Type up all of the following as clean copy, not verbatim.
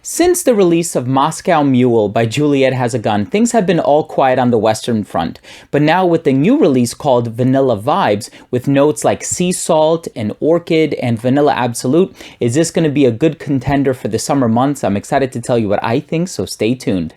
Since the release of Moscow Mule by Juliette Has a Gun, things have been all quiet on the Western front. But now with the new release called Vanilla Vibes, with notes like sea salt and orchid and vanilla absolute, is this going to be a good contender for the summer months? I'm excited to tell you what I think, so stay tuned.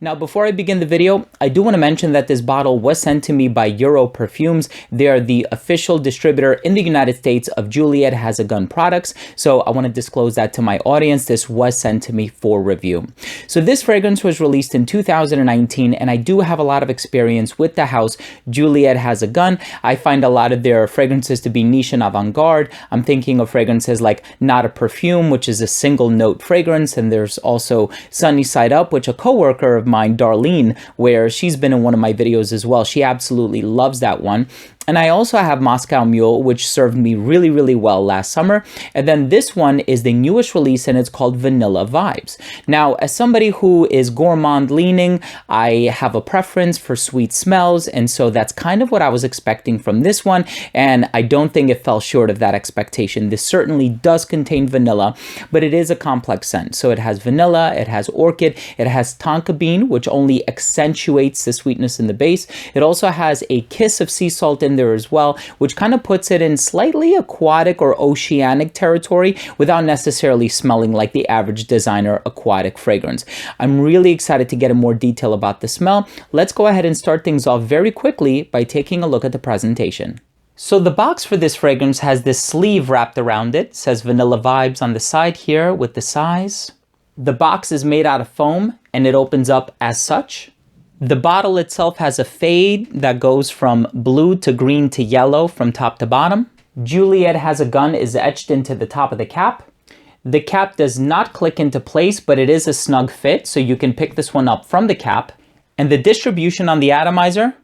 Now, before I begin the video, I do want to mention that this bottle was sent to me by Perfumes. They are the official distributor in the United States of Juliette Has a Gun products. So I want to disclose that to my audience. This was sent to me for review. So this fragrance was released in 2019, and I do have a lot of experience with the house Juliette Has a Gun. I find a lot of their fragrances to be niche and avant-garde. I'm thinking of fragrances like Not a Perfume, which is a single note fragrance. And there's also Sunny Side Up, which a coworker of mine, Darlene, where she's been in one of my videos as well. She absolutely loves that one. And I also have Moscow Mule, which served me really, really well last summer. And then this one is the newest release, and it's called Vanilla Vibes. Now, as somebody who is gourmand leaning, I have a preference for sweet smells. And so that's kind of what I was expecting from this one. And I don't think it fell short of that expectation. This certainly does contain vanilla, but it is a complex scent. So it has vanilla, it has orchid, it has tonka bean, which only accentuates the sweetness in the base. It also has a kiss of sea salt in there as well, which kind of puts it in slightly aquatic or oceanic territory without necessarily smelling like the average designer aquatic fragrance. I'm really excited to get in more detail about the smell. Let's go ahead and start things off very quickly by taking a look at the presentation. So the box for this fragrance has this sleeve wrapped around it. It says Vanilla Vibes on the side here with the size. The box is made out of foam and it opens up as such. The bottle itself has a fade that goes from blue to green to yellow from top to bottom. Juliette Has a Gun is etched into the top of the cap. The cap does not click into place, but it is a snug fit, so you can pick this one up from the cap. And the distribution on the atomizer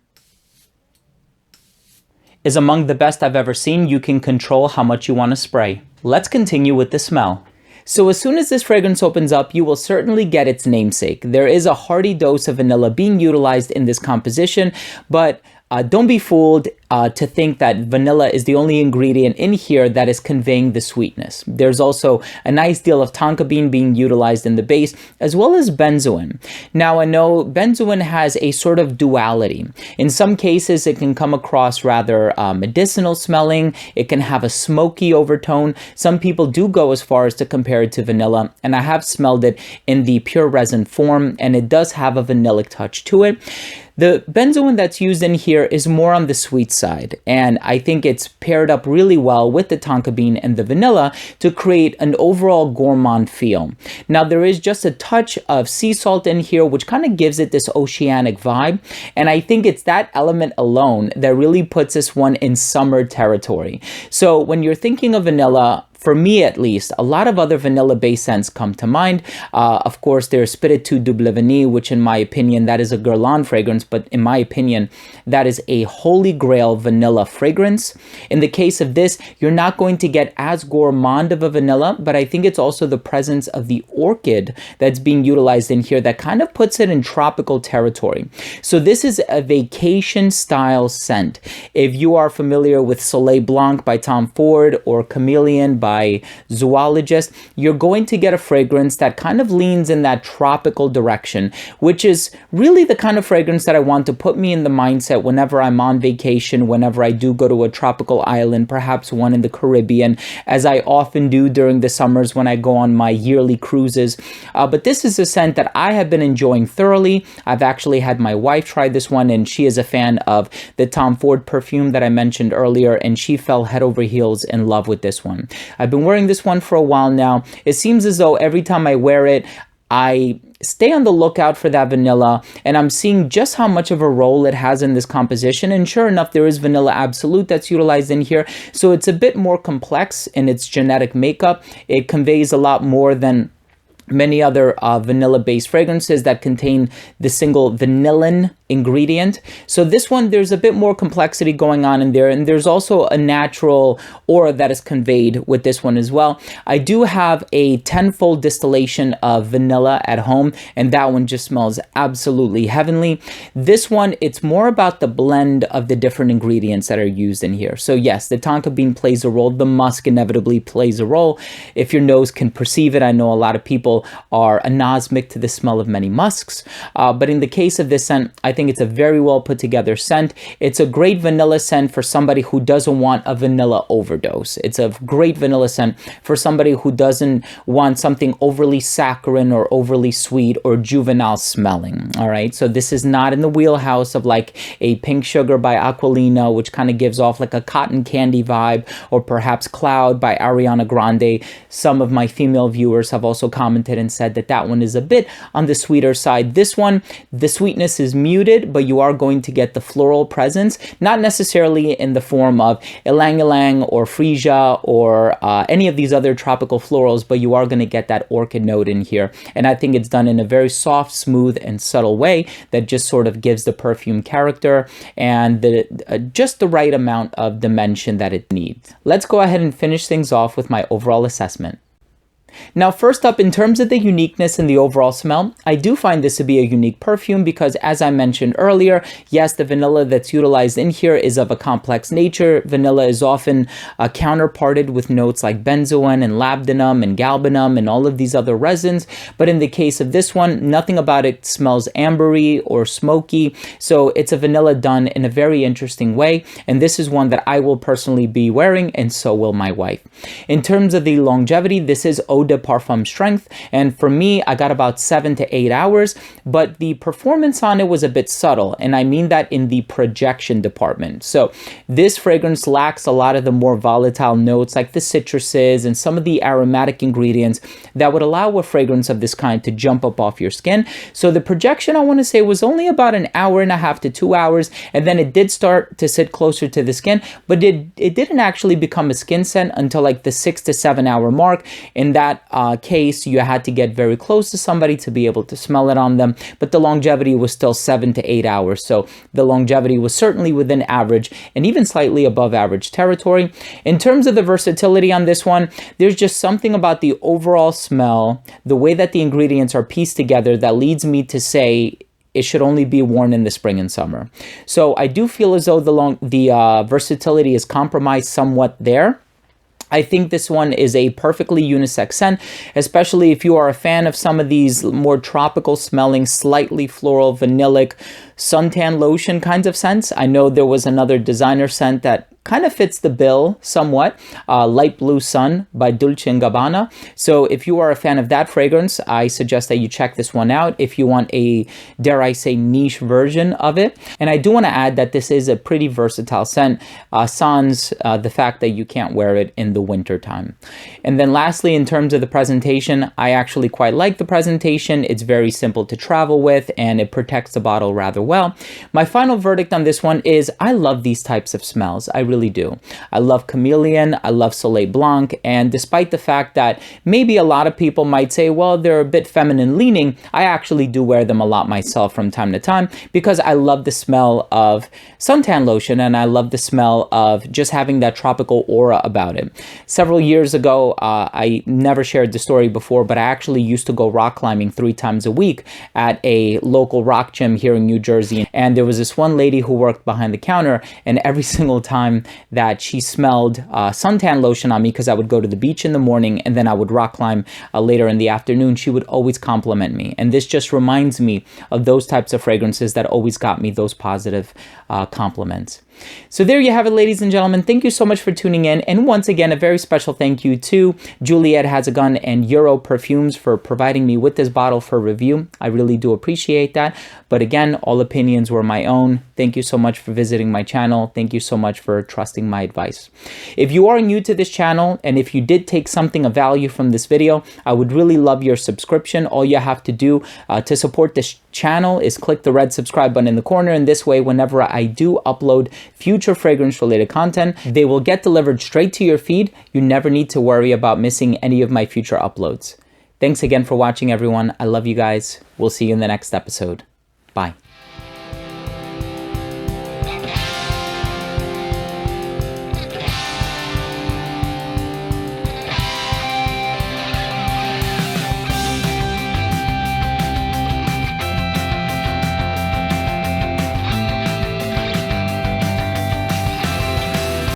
is among the best I've ever seen. You can control how much you want to spray. Let's continue with the smell. So as soon as this fragrance opens up, you will certainly get its namesake. There is a hearty dose of vanilla being utilized in this composition, but don't be fooled to think that vanilla is the only ingredient in here that is conveying the sweetness. There's also a nice deal of tonka bean being utilized in the base, as well as benzoin. Now, I know benzoin has a sort of duality. In some cases, it can come across rather medicinal smelling. It can have a smoky overtone. Some people do go as far as to compare it to vanilla, and I have smelled it in the pure resin form, and it does have a vanillic touch to it. The benzoin that's used in here is more on the sweet side, and I think it's paired up really well with the tonka bean and the vanilla to create an overall gourmand feel. Now, there is just a touch of sea salt in here, which kind of gives it this oceanic vibe, and I think it's that element alone that really puts this one in summer territory. So when you're thinking of vanilla, for me at least, a lot of other vanilla-based scents come to mind. Of course, there's Spiritu du Blevini, which in my opinion, that is a Guerlain fragrance, but in my opinion, that is a holy grail vanilla fragrance. In the case of this, you're not going to get as gourmand of a vanilla, but I think it's also the presence of the orchid that's being utilized in here that kind of puts it in tropical territory. So this is a vacation-style scent. If you are familiar with Soleil Blanc by Tom Ford or Chameleon by Zoologist, you're going to get a fragrance that kind of leans in that tropical direction, which is really the kind of fragrance that I want to put me in the mindset whenever I'm on vacation, whenever I do go to a tropical island, perhaps one in the Caribbean, as I often do during the summers when I go on my yearly cruises. But this is a scent that I have been enjoying thoroughly. I've actually had my wife try this one, and she is a fan of the Tom Ford perfume that I mentioned earlier, and she fell head over heels in love with this one. I've been wearing this one for a while now. It seems as though every time I wear it, I stay on the lookout for that vanilla, and I'm seeing just how much of a role it has in this composition. And sure enough, there is vanilla absolute that's utilized in here. So it's a bit more complex in its genetic makeup. It conveys a lot more than many other vanilla-based fragrances that contain the single vanillin ingredient. So this one, there's a bit more complexity going on in there, and there's also a natural aura that is conveyed with this one as well. I do have a 10-fold distillation of vanilla at home, and that one just smells absolutely heavenly. This one, it's more about the blend of the different ingredients that are used in here. So yes, the tonka bean plays a role. The musk inevitably plays a role. If your nose can perceive it, I know a lot of people are anosmic to the smell of many musks, but in the case of this scent, I think it's a very well put together scent. It's a great vanilla scent for somebody who doesn't want a vanilla overdose. It's a great vanilla scent for somebody who doesn't want something overly saccharine or overly sweet or juvenile smelling. All right, so this is not in the wheelhouse of like a Pink Sugar by Aquilina, which kind of gives off like a cotton candy vibe, or perhaps Cloud by Ariana Grande. Some of my female viewers have also commented and said that that one is a bit on the sweeter side. This one, the sweetness is muted, but you are going to get the floral presence, not necessarily in the form of ylang ylang or freesia or any of these other tropical florals, but you are going to get that orchid note in here. And I think it's done in a very soft, smooth, and subtle way that just sort of gives the perfume character and just the right amount of dimension that it needs. Let's go ahead and finish things off with my overall assessment. Now, first up, in terms of the uniqueness and the overall smell, I do find this to be a unique perfume because, as I mentioned earlier, yes, the vanilla that's utilized in here is of a complex nature. Vanilla is often counterparted with notes like benzoin and labdanum and galbanum and all of these other resins. But in the case of this one, nothing about it smells ambery or smoky. So it's a vanilla done in a very interesting way. And this is one that I will personally be wearing, and so will my wife. In terms of the longevity, this is eau de parfum strength, and for me, I got about 7 to 8 hours, but the performance on it was a bit subtle, and I mean that in the projection department. So this fragrance lacks a lot of the more volatile notes like the citruses and some of the aromatic ingredients that would allow a fragrance of this kind to jump up off your skin. So the projection, I want to say, was only about an hour and a half to 2 hours, and then it did start to sit closer to the skin, but it didn't actually become a skin scent until like the 6 to 7 hour mark. In that case, you had to get very close to somebody to be able to smell it on them, but the longevity was still 7 to 8 hours. So the longevity was certainly within average and even slightly above average territory. In terms of the versatility on this one, there's just something about the overall smell, the way that the ingredients are pieced together, that leads me to say it should only be worn in the spring and summer. So I do feel as though the versatility is compromised somewhat there. I think this one is a perfectly unisex scent, especially if you are a fan of some of these more tropical smelling, slightly floral, vanillic, suntan lotion kinds of scents. I know there was another designer scent that kind of fits the bill somewhat, Light Blue Sun by Dolce & Gabbana. So if you are a fan of that fragrance, I suggest that you check this one out if you want a, dare I say, niche version of it. And I do want to add that this is a pretty versatile scent, sans the fact that you can't wear it in the winter time. And then lastly, in terms of the presentation, I actually quite like the presentation. It's very simple to travel with, and it protects the bottle rather well. My final verdict on this one is I love these types of smells. I really do. I love Chameleon, I love Soleil Blanc, and despite the fact that maybe a lot of people might say, well, they're a bit feminine leaning, I actually do wear them a lot myself from time to time because I love the smell of suntan lotion and I love the smell of just having that tropical aura about it. Several years ago, I never shared the story before, but I actually used to go rock climbing 3 times a week at a local rock gym here in New Jersey, and there was this one lady who worked behind the counter, and every single time that she smelled suntan lotion on me, because I would go to the beach in the morning and then I would rock climb later in the afternoon, she would always compliment me. And this just reminds me of those types of fragrances that always got me those positive compliments. So there you have it, ladies and gentlemen. Thank you so much for tuning in. And once again, a very special thank you to Juliette Has a Gun and Euro Perfumes for providing me with this bottle for review. I really do appreciate that. But again, all opinions were my own. Thank you so much for visiting my channel. Thank you so much for trusting my advice. If you are new to this channel, and if you did take something of value from this video, I would really love your subscription. All you have to do to support this channel is click the red subscribe button in the corner, and this way, whenever I do upload future fragrance related content, they will get delivered straight to your feed. You never need to worry about missing any of my future uploads. Thanks again for watching, everyone. I love you guys. We'll see you in the next episode. Bye.